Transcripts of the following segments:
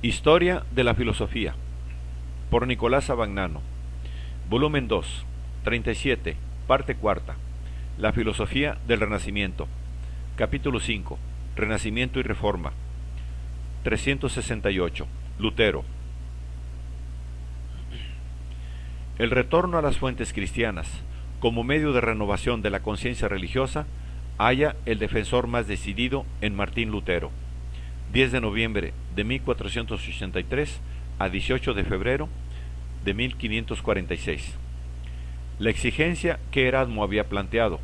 Historia de la filosofía, por Nicolás Abagnano, volumen 2, 37, parte cuarta, La filosofía del Renacimiento, capítulo 5, Renacimiento y Reforma, 368, Lutero. El retorno a las fuentes cristianas, como medio de renovación de la conciencia religiosa, halla el defensor más decidido en Martín Lutero. 10 de noviembre de 1483 a 18 de febrero de 1546. La exigencia que Erasmo había planteado,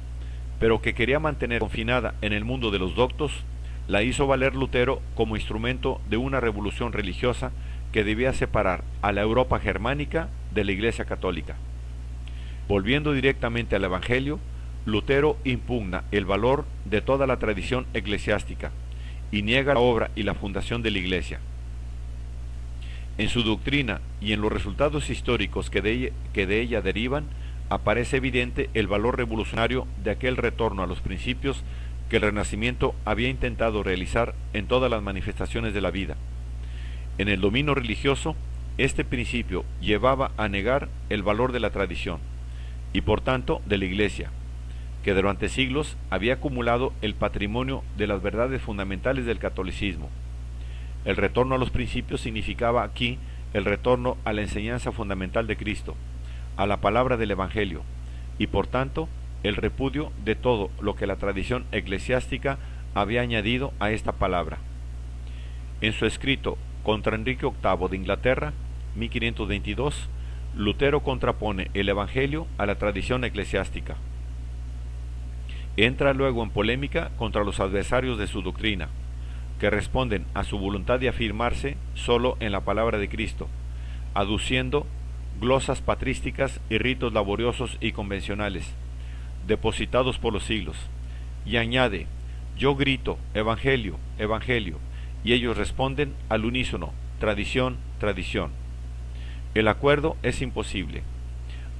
pero que quería mantener confinada en el mundo de los doctos, la hizo valer Lutero como instrumento de una revolución religiosa que debía separar a la Europa germánica de la Iglesia católica. Volviendo directamente al Evangelio, Lutero impugna el valor de toda la tradición eclesiástica y niega la obra y la fundación de la Iglesia. En su doctrina y en los resultados históricos que de ella derivan, aparece evidente el valor revolucionario de aquel retorno a los principios que el Renacimiento había intentado realizar en todas las manifestaciones de la vida. En el dominio religioso, este principio llevaba a negar el valor de la tradición, y por tanto de la Iglesia, que durante siglos había acumulado el patrimonio de las verdades fundamentales del catolicismo. El retorno a los principios significaba aquí el retorno a la enseñanza fundamental de Cristo, a la palabra del Evangelio, y por tanto el repudio de todo lo que la tradición eclesiástica había añadido a esta palabra. En su escrito contra Enrique VIII de Inglaterra, 1522, Lutero contrapone el Evangelio a la tradición eclesiástica. Entra luego en polémica contra los adversarios de su doctrina, que responden a su voluntad de afirmarse solo en la palabra de Cristo, aduciendo glosas patrísticas y ritos laboriosos y convencionales, depositados por los siglos, y añade: yo grito, Evangelio, Evangelio, y ellos responden al unísono, tradición, tradición. El acuerdo es imposible.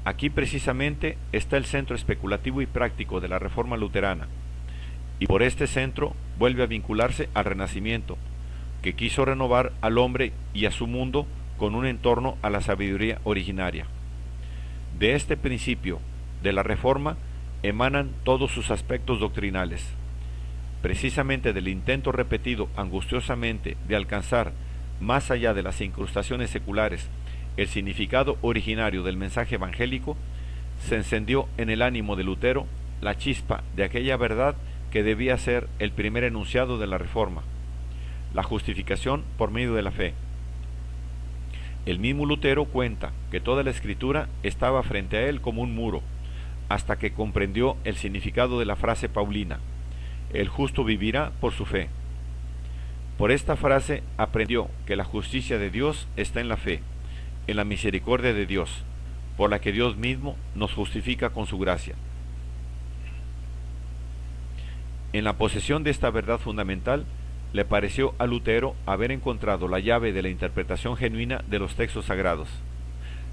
Aquí precisamente está el centro especulativo y práctico de la Reforma luterana, y por este centro vuelve a vincularse al Renacimiento, que quiso renovar al hombre y a su mundo con un entorno a la sabiduría originaria. De este principio de la Reforma emanan todos sus aspectos doctrinales. Precisamente del intento repetido angustiosamente de alcanzar, más allá de las incrustaciones seculares, el significado originario del mensaje evangélico, se encendió en el ánimo de Lutero la chispa de aquella verdad que debía ser el primer enunciado de la Reforma: la justificación por medio de la fe. El mismo Lutero cuenta que toda la Escritura estaba frente a él como un muro, hasta que comprendió el significado de la frase paulina: el justo vivirá por su fe. Por esta frase aprendió que la justicia de Dios está en la fe, en la misericordia de Dios, por la que Dios mismo nos justifica con su gracia. En la posesión de esta verdad fundamental, le pareció a Lutero haber encontrado la llave de la interpretación genuina de los textos sagrados.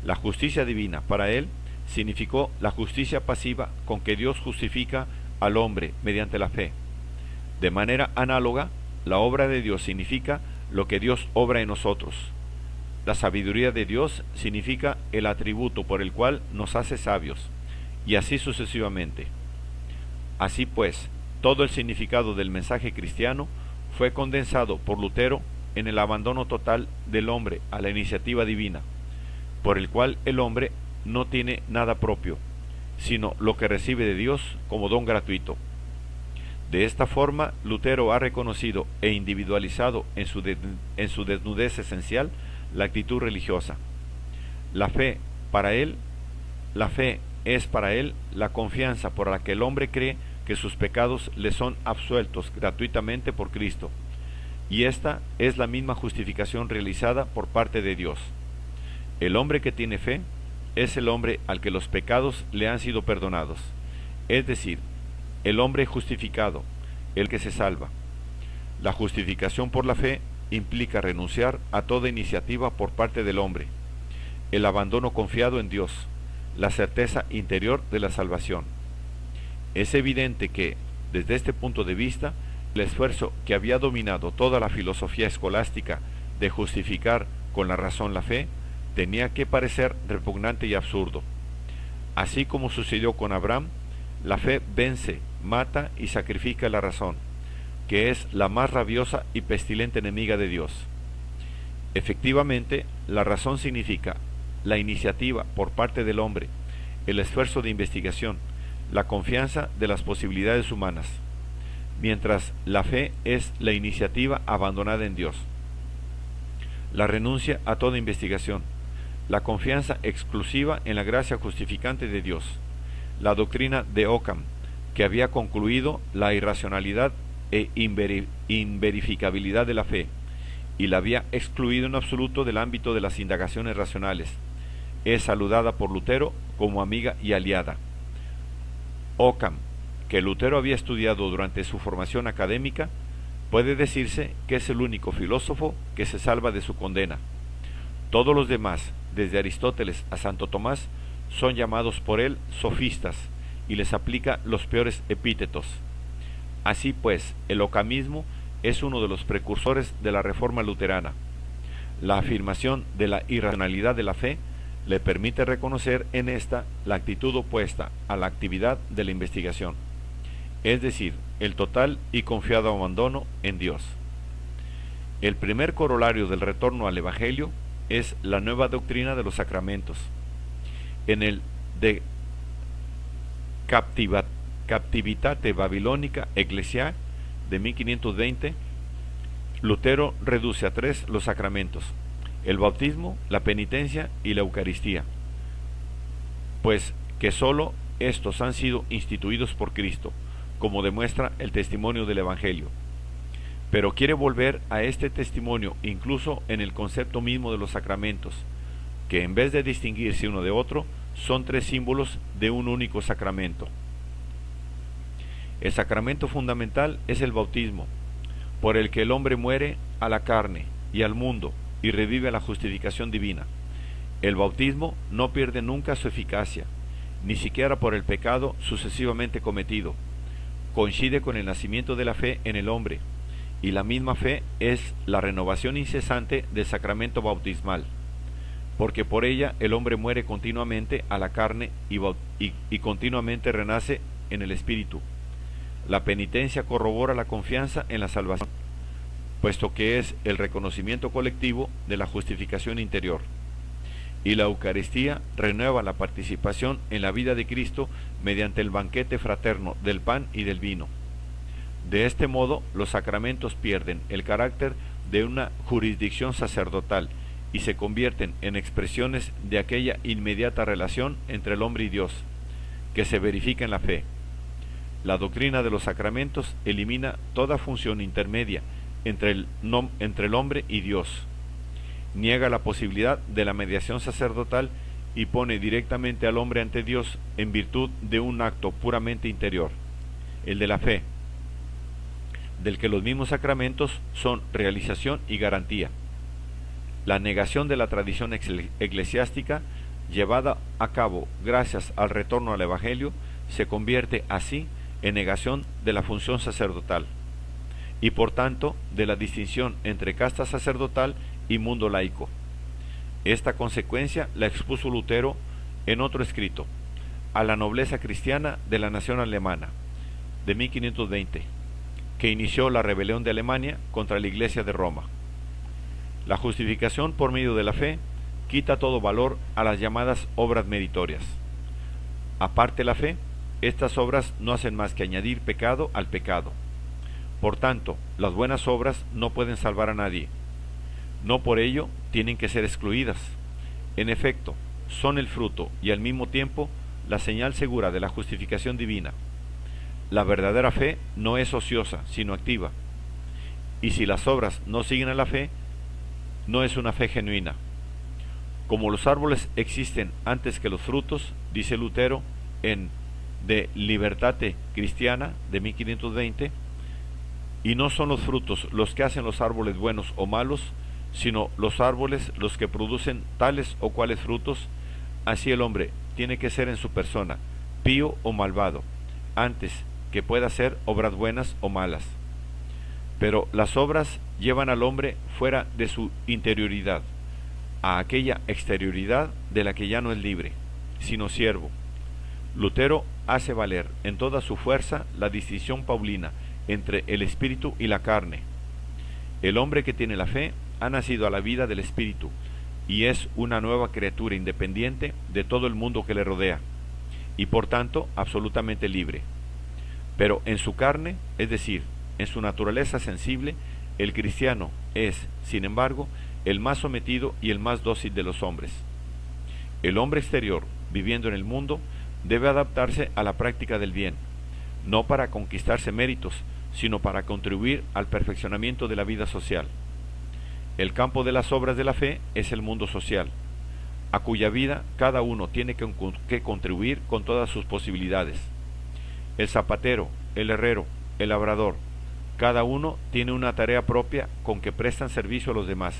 La justicia divina, para él, significó la justicia pasiva con que Dios justifica al hombre mediante la fe. De manera análoga, la obra de Dios significa lo que Dios obra en nosotros. La sabiduría de Dios significa el atributo por el cual nos hace sabios, y así sucesivamente. Así pues, todo el significado del mensaje cristiano fue condensado por Lutero en el abandono total del hombre a la iniciativa divina, por el cual el hombre no tiene nada propio, sino lo que recibe de Dios como don gratuito. De esta forma, Lutero ha reconocido e individualizado en su desnudez esencial la actitud religiosa. La fe es para él la confianza por la que el hombre cree que sus pecados le son absueltos gratuitamente por Cristo, y esta es la misma justificación realizada por parte de Dios. El hombre que tiene fe es el hombre al que los pecados le han sido perdonados, es decir, el hombre justificado, el que se salva. La justificación por la fe implica renunciar a toda iniciativa por parte del hombre, el abandono confiado en Dios, la certeza interior de la salvación. Es evidente que, desde este punto de vista, el esfuerzo que había dominado toda la filosofía escolástica de justificar con la razón la fe tenía que parecer repugnante y absurdo. Así como sucedió con Abraham, la fe vence, mata y sacrifica la razón, que es la más rabiosa y pestilente enemiga de Dios. Efectivamente, la razón significa la iniciativa por parte del hombre, el esfuerzo de investigación, la confianza de las posibilidades humanas, mientras la fe es la iniciativa abandonada en Dios, la renuncia a toda investigación, la confianza exclusiva en la gracia justificante de Dios, la doctrina de Occam, que había concluido la irracionalidad e inverificabilidad de la fe, y la había excluido en absoluto del ámbito de las indagaciones racionales, es saludada por Lutero como amiga y aliada. Occam, que Lutero había estudiado durante su formación académica, puede decirse que es el único filósofo que se salva de su condena. Todos los demás, desde Aristóteles a Santo Tomás, son llamados por él sofistas y les aplica los peores epítetos. Así pues, el occamismo es uno de los precursores de la reforma luterana. La afirmación de la irracionalidad de la fe le permite reconocer en esta la actitud opuesta a la actividad de la investigación, es decir, el total y confiado abandono en Dios. El primer corolario del retorno al Evangelio es la nueva doctrina de los sacramentos. En el De Captivitate Babilónica Ecclesiae de 1520, Lutero reduce a 3 los sacramentos: el bautismo, la penitencia y la Eucaristía, pues que sólo estos han sido instituidos por Cristo, como demuestra el testimonio del Evangelio. Pero quiere volver a este testimonio incluso en el concepto mismo de los sacramentos, que en vez de distinguirse uno de otro, son 3 símbolos de un único sacramento. El sacramento fundamental es el bautismo, por el que el hombre muere a la carne y al mundo y revive la justificación divina. El bautismo no pierde nunca su eficacia, ni siquiera por el pecado sucesivamente cometido. Coincide con el nacimiento de la fe en el hombre, y la misma fe es la renovación incesante del sacramento bautismal, porque por ella el hombre muere continuamente a la carne y continuamente renace en el espíritu. La penitencia corrobora la confianza en la salvación, puesto que es el reconocimiento colectivo de la justificación interior. Y la Eucaristía renueva la participación en la vida de Cristo mediante el banquete fraterno del pan y del vino. De este modo, los sacramentos pierden el carácter de una jurisdicción sacerdotal y se convierten en expresiones de aquella inmediata relación entre el hombre y Dios, que se verifica en la fe. La doctrina de los sacramentos elimina toda función intermedia entre el hombre y Dios, niega la posibilidad de la mediación sacerdotal y pone directamente al hombre ante Dios en virtud de un acto puramente interior, el de la fe, del que los mismos sacramentos son realización y garantía. La negación de la tradición eclesiástica, llevada a cabo gracias al retorno al Evangelio, se convierte así en negación de la función sacerdotal y por tanto de la distinción entre casta sacerdotal y mundo laico. Esta consecuencia la expuso Lutero en otro escrito, A la nobleza cristiana de la nación alemana, de 1520, que inició la rebelión de Alemania contra la Iglesia de Roma. La justificación por medio de la fe quita todo valor a las llamadas obras meritorias. Aparte la fe, estas obras no hacen más que añadir pecado al pecado. Por tanto, las buenas obras no pueden salvar a nadie. No por ello tienen que ser excluidas. En efecto, son el fruto y al mismo tiempo la señal segura de la justificación divina. La verdadera fe no es ociosa, sino activa. Y si las obras no siguen a la fe, no es una fe genuina. Como los árboles existen antes que los frutos, dice Lutero en De Libertate Cristiana de 1520, y no son los frutos los que hacen los árboles buenos o malos, sino los árboles los que producen tales o cuales frutos. Así el hombre tiene que ser en su persona, pío o malvado, antes que pueda hacer obras buenas o malas. Pero las obras llevan al hombre fuera de su interioridad, a aquella exterioridad de la que ya no es libre, sino siervo. Lutero hace valer en toda su fuerza la distinción paulina entre el espíritu y la carne. El hombre que tiene la fe ha nacido a la vida del espíritu y es una nueva criatura independiente de todo el mundo que le rodea, y por tanto absolutamente libre. Pero en su carne, es decir, en su naturaleza sensible, el cristiano es, sin embargo, el más sometido y el más dócil de los hombres. El hombre exterior, viviendo en el mundo, debe adaptarse a la práctica del bien, no para conquistarse méritos, sino para contribuir al perfeccionamiento de la vida social. El campo de las obras de la fe es el mundo social, a cuya vida cada uno tiene que contribuir con todas sus posibilidades. El zapatero, el herrero, el labrador, cada uno tiene una tarea propia con que prestan servicio a los demás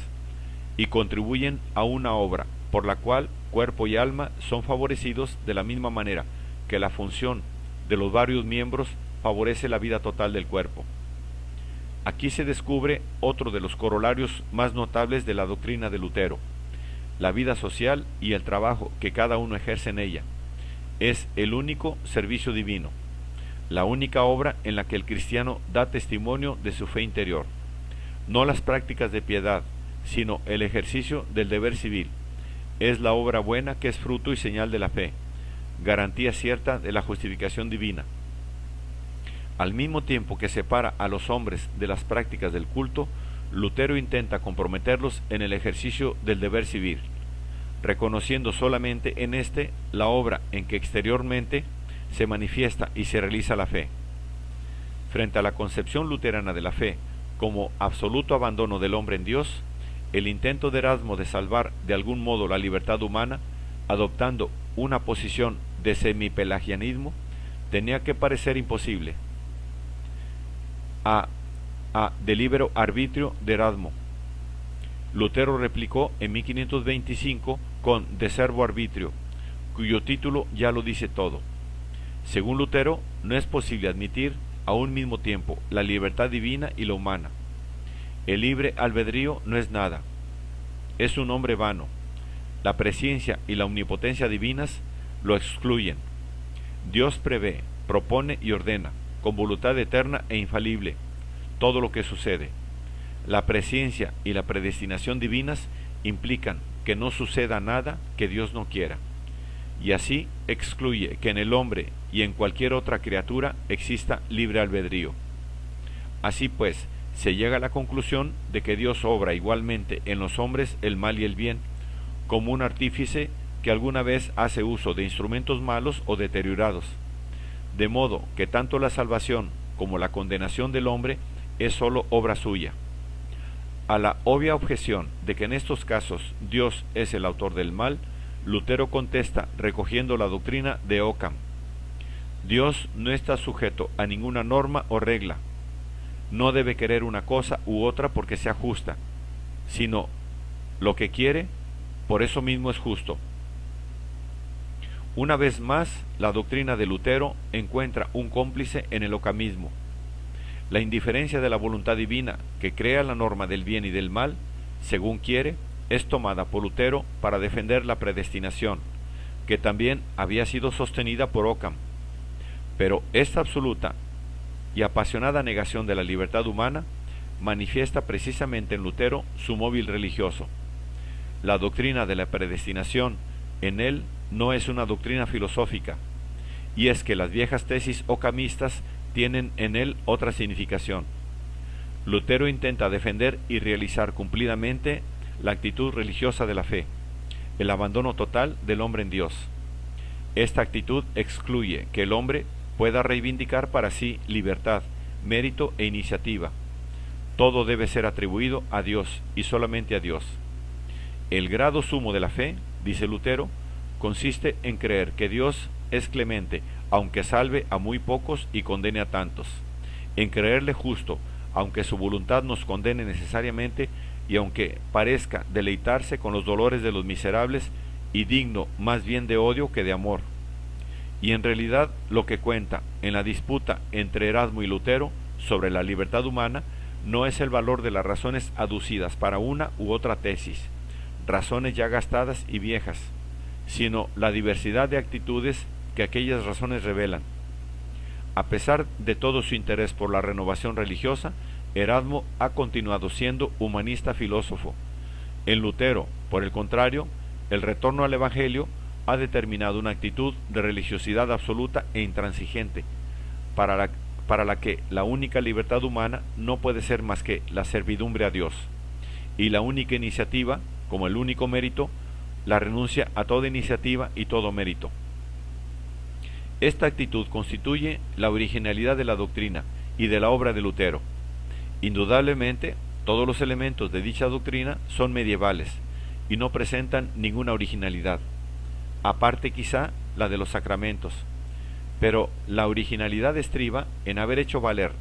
y contribuyen a una obra por la cual cuerpo y alma son favorecidos de la misma manera que la función de los varios miembros favorece la vida total del cuerpo. Aquí se descubre otro de los corolarios más notables de la doctrina de Lutero. La vida social y el trabajo que cada uno ejerce en ella es el único servicio divino, la única obra en la que el cristiano da testimonio de su fe interior, no las prácticas de piedad, sino el ejercicio del deber civil. Es la obra buena que es fruto y señal de la fe, garantía cierta de la justificación divina. Al mismo tiempo que separa a los hombres de las prácticas del culto, Lutero intenta comprometerlos en el ejercicio del deber civil, reconociendo solamente en este la obra en que exteriormente se manifiesta y se realiza la fe. Frente a la concepción luterana de la fe como absoluto abandono del hombre en Dios, el intento de Erasmo de salvar de algún modo la libertad humana, adoptando una posición de semipelagianismo, tenía que parecer imposible a de libero arbitrio de Erasmo. Lutero replicó en 1525 con De servo arbitrio, cuyo título ya lo dice todo. Según Lutero, no es posible admitir a un mismo tiempo la libertad divina y la humana. El libre albedrío no es nada, es un hombre vano. La presciencia y la omnipotencia divinas lo excluyen. Dios prevé, propone y ordena, con voluntad eterna e infalible, todo lo que sucede. La presciencia y la predestinación divinas implican que no suceda nada que Dios no quiera, y así excluye que en el hombre y en cualquier otra criatura exista libre albedrío. Así pues, se llega a la conclusión de que Dios obra igualmente en los hombres el mal y el bien, como un artífice que alguna vez hace uso de instrumentos malos o deteriorados, de modo que tanto la salvación como la condenación del hombre es sólo obra suya. A la obvia objeción de que en estos casos Dios es el autor del mal, Lutero contesta recogiendo la doctrina de Occam. Dios no está sujeto a ninguna norma o regla, no debe querer una cosa u otra porque sea justa, sino lo que quiere, por eso mismo es justo. Una vez más, la doctrina de Lutero encuentra un cómplice en el occamismo. La indiferencia de la voluntad divina que crea la norma del bien y del mal, según quiere, es tomada por Lutero para defender la predestinación, que también había sido sostenida por Occam. Pero esta absoluta y apasionada negación de la libertad humana manifiesta precisamente en Lutero su móvil religioso. La doctrina de la predestinación en él no es una doctrina filosófica, y es que las viejas tesis occamistas tienen en él otra significación. Lutero intenta defender y realizar cumplidamente la actitud religiosa de la fe, el abandono total del hombre en Dios. Esta actitud excluye que el hombre pueda reivindicar para sí libertad, mérito e iniciativa. Todo debe ser atribuido a Dios y solamente a Dios. El grado sumo de la fe, dice Lutero, consiste en creer que Dios es clemente, aunque salve a muy pocos y condene a tantos, en creerle justo, aunque su voluntad nos condene necesariamente y aunque parezca deleitarse con los dolores de los miserables y digno más bien de odio que de amor. Y en realidad lo que cuenta en la disputa entre Erasmo y Lutero sobre la libertad humana no es el valor de las razones aducidas para una u otra tesis, razones ya gastadas y viejas, sino la diversidad de actitudes que aquellas razones revelan. A pesar de todo su interés por la renovación religiosa, Erasmo ha continuado siendo humanista filósofo. En Lutero, por el contrario, el retorno al Evangelio ha determinado una actitud de religiosidad absoluta e intransigente, para la que la única libertad humana no puede ser más que la servidumbre a Dios, y la única iniciativa, como el único mérito, la renuncia a toda iniciativa y todo mérito. Esta actitud constituye la originalidad de la doctrina y de la obra de Lutero. Indudablemente, todos los elementos de dicha doctrina son medievales y no presentan ninguna originalidad, aparte quizá la de los sacramentos, pero la originalidad estriba en haber hecho valer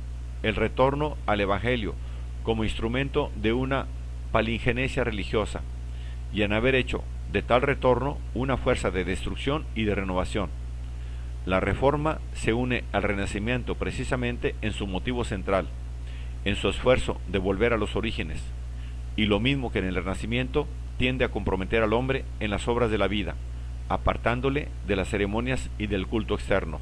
el retorno al Evangelio como instrumento de una palingenesia religiosa y en haber hecho de tal retorno una fuerza de destrucción y de renovación. La Reforma se une al Renacimiento precisamente en su motivo central, en su esfuerzo de volver a los orígenes, y lo mismo que en el Renacimiento, tiende a comprometer al hombre en las obras de la vida, apartándole de las ceremonias y del culto externo.